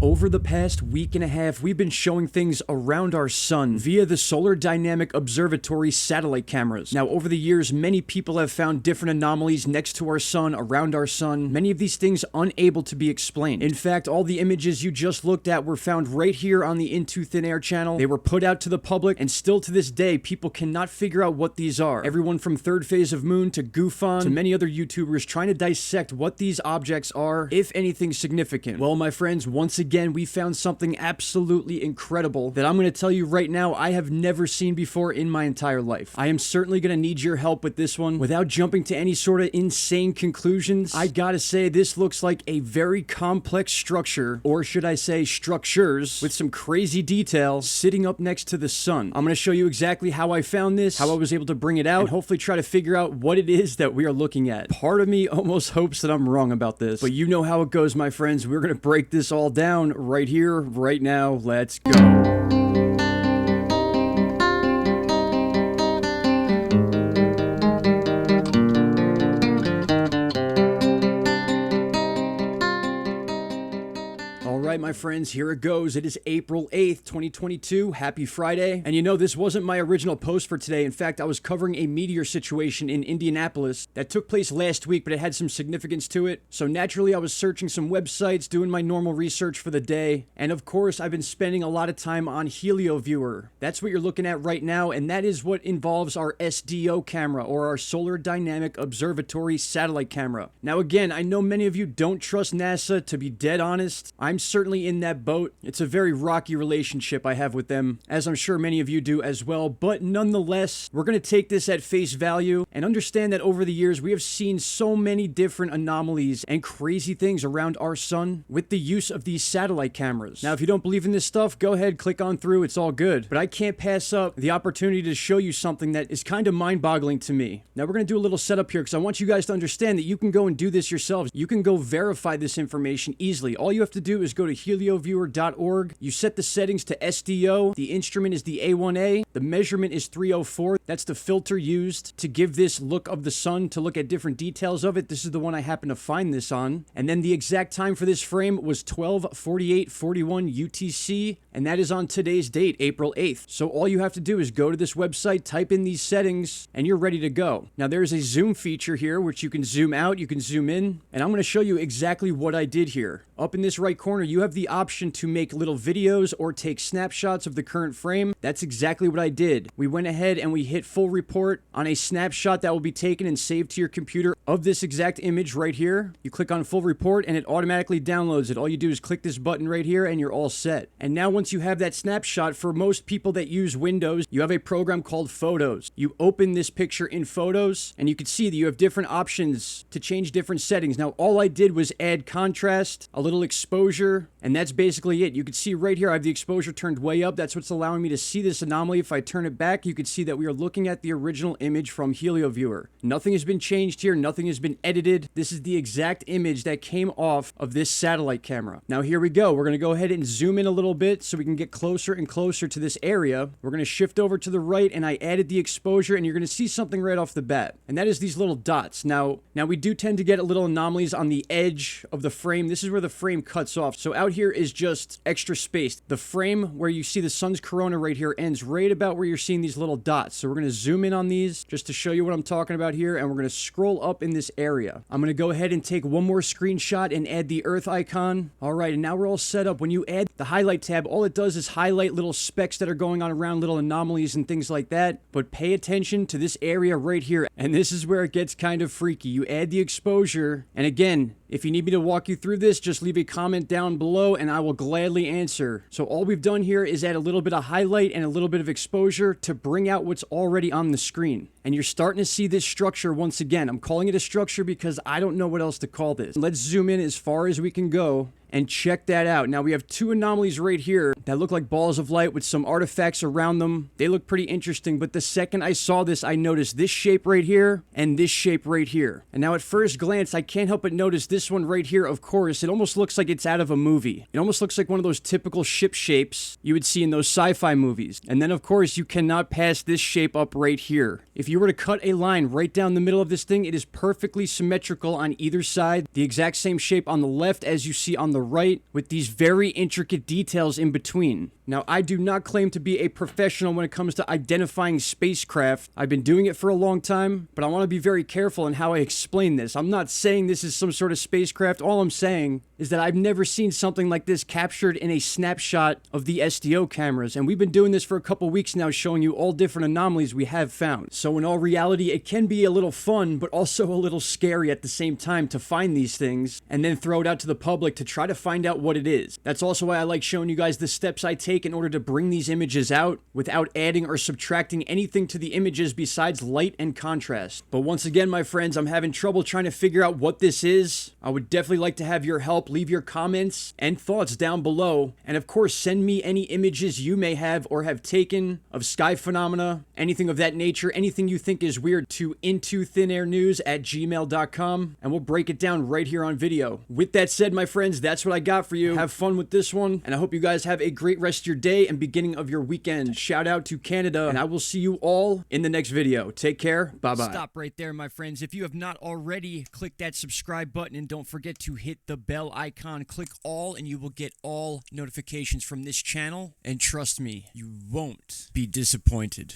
Over the past week and a half, we've been showing things around our sun via the Solar Dynamic Observatory satellite cameras. Now, over the years, many people have found different anomalies next to our sun, around our sun, many of these things unable to be explained. In fact, all the images you just looked at were found right here on the Into Thin Air channel. They were put out to the public, and still to this day, people cannot figure out what these are. Everyone from Third Phase of Moon to Goofon to many other YouTubers trying to dissect what these objects are, if anything significant. Well, my friends, once again, we found something absolutely incredible that I'm going to tell you right now I have never seen before in my entire life. I am certainly going to need your help with this one. Without jumping to any sort of insane conclusions, I gotta say this looks like a very complex structure, or should I say structures, with some crazy detail sitting up next to the sun. I'm going to show you exactly how I found this, how I was able to bring it out, and hopefully try to figure out what it is that we are looking at. Part of me almost hopes that I'm wrong about this, but you know how it goes, my friends. We're going to break this all down right here, right now. Let's go. Alright, my friends, here it goes. It is April 8th, 2022. Happy Friday. And you know, this wasn't my original post for today. In fact, I was covering a meteor situation in Indianapolis that took place last week, but it had some significance to it. So naturally, I was searching some websites, doing my normal research for the day. And of course, I've been spending a lot of time on HelioViewer. That's what you're looking at right now, and that is what involves our SDO camera, or our Solar Dynamic Observatory satellite camera. Now again, I know many of you don't trust NASA. To be dead honest, I'm certainly in that boat. It's a very rocky relationship I have with them, as I'm sure many of you do as well, but nonetheless, we're going to take this at face value and understand that over the years we have seen so many different anomalies and crazy things around our sun with the use of these satellite cameras. Now, if you don't believe in this stuff, go ahead, click on through, it's all good. But I can't pass up the opportunity to show you something that is kind of mind-boggling to me. Now, we're going to do a little setup here because I want you guys to understand that you can go and do this yourselves. You can go verify this information easily. All you have to do is go to helioviewer.org. You set the settings to SDO. The instrument is the A1A. The measurement is 304. That's the filter used to give this look of the sun, to look at different details of it. This is the one I happen to find this on. And then the exact time for this frame was 12:48:41 UTC, and that is on today's date, April 8th. So all you have to do is go to this website, type in these settings, and you're ready to go. Now, there's a zoom feature here, which you can zoom out, you can zoom in, and I'm going to show you exactly what I did here. Up in this right corner, you have the option to make little videos or take snapshots of the current frame. That's exactly what I did. We went ahead and we hit full report on a snapshot that will be taken and saved to your computer of this exact image right here. You click on full report and it automatically downloads it. All you do is click this button right here and you're all set. And now once you have that snapshot, for most people that use Windows, you have a program called Photos. You open this picture in Photos and you can see that you have different options to change different settings. Now, all I did was add contrast, a little exposure, and that's basically it. You can see right here I have the exposure turned way up. That's what's allowing me to see this anomaly. If I turn it back, you can see that we are looking at the original image from HelioViewer. Nothing has been changed here. Nothing has been edited. This is the exact image that came off of this satellite camera. Now here we go. We're going to go ahead and zoom in a little bit so we can get closer and closer to this area. We're going to shift over to the right, and I added the exposure, and you're going to see something right off the bat, and that is these little dots. Now we do tend to get a little anomalies on the edge of the frame. This is where the frame cuts off. So out here is just extra space. The frame where you see the sun's corona right here ends right about where you're seeing these little dots. So we're going to zoom in on these just to show you what I'm talking about here, and we're going to scroll up in this area. I'm going to go ahead and take one more screenshot and add the Earth icon. All right, and now we're all set up. When you add the highlight tab, all it does is highlight little specks that are going on around, little anomalies and things like that. But pay attention to this area right here, and this is where it gets kind of freaky. You add the exposure, and again, if you need me to walk you through this, just leave a comment down below and I will gladly answer. So all we've done here is add a little bit of highlight and a little bit of exposure to bring out what's already on the screen. And you're starting to see this structure once again. I'm calling it a structure because I don't know what else to call this. Let's zoom in as far as we can go and check that out. Now we have two anomalies right here that look like balls of light with some artifacts around them. They look pretty interesting, but the second I saw this, I noticed this shape right here and this shape right here. And now at first glance, I can't help but notice this one right here. Of course, it almost looks like it's out of a movie. It almost looks like one of those typical ship shapes you would see in those sci-fi movies. And then of course, you cannot pass this shape up right here. If you were to cut a line right down the middle of this thing, it is perfectly symmetrical on either side. The exact same shape on the left as you see on the the right with these very intricate details in between. Now, I do not claim to be a professional when it comes to identifying spacecraft. I've been doing it for a long time, but I want to be very careful in how I explain this. I'm not saying this is some sort of spacecraft. All I'm saying is that I've never seen something like this captured in a snapshot of the SDO cameras, and we've been doing this for a couple weeks now, showing you all different anomalies we have found. So in all reality, it can be a little fun, but also a little scary at the same time to find these things and then throw it out to the public to try to find out what it is. That's also why I like showing you guys the steps I take in order to bring these images out without adding or subtracting anything to the images besides light and contrast. But once again, my friends, I'm having trouble trying to figure out what this is. I would definitely like to have your help. Leave your comments and thoughts down below. And of course, send me any images you may have or have taken of sky phenomena, anything of that nature, anything you think is weird, to intothinAirNews@gmail.com, and we'll break it down right here on video. With that said, my friends, that's what I got for you. Have fun with this one, and I hope you guys have a great rest of your day and beginning of your weekend. Shout out to Canada, and I will see you all in the next video. Take care. Bye-bye. Stop right there, my friends. If you have not already, click that subscribe button, and don't forget to hit the bell icon. Click all, and you will get all notifications from this channel. And trust me, you won't be disappointed.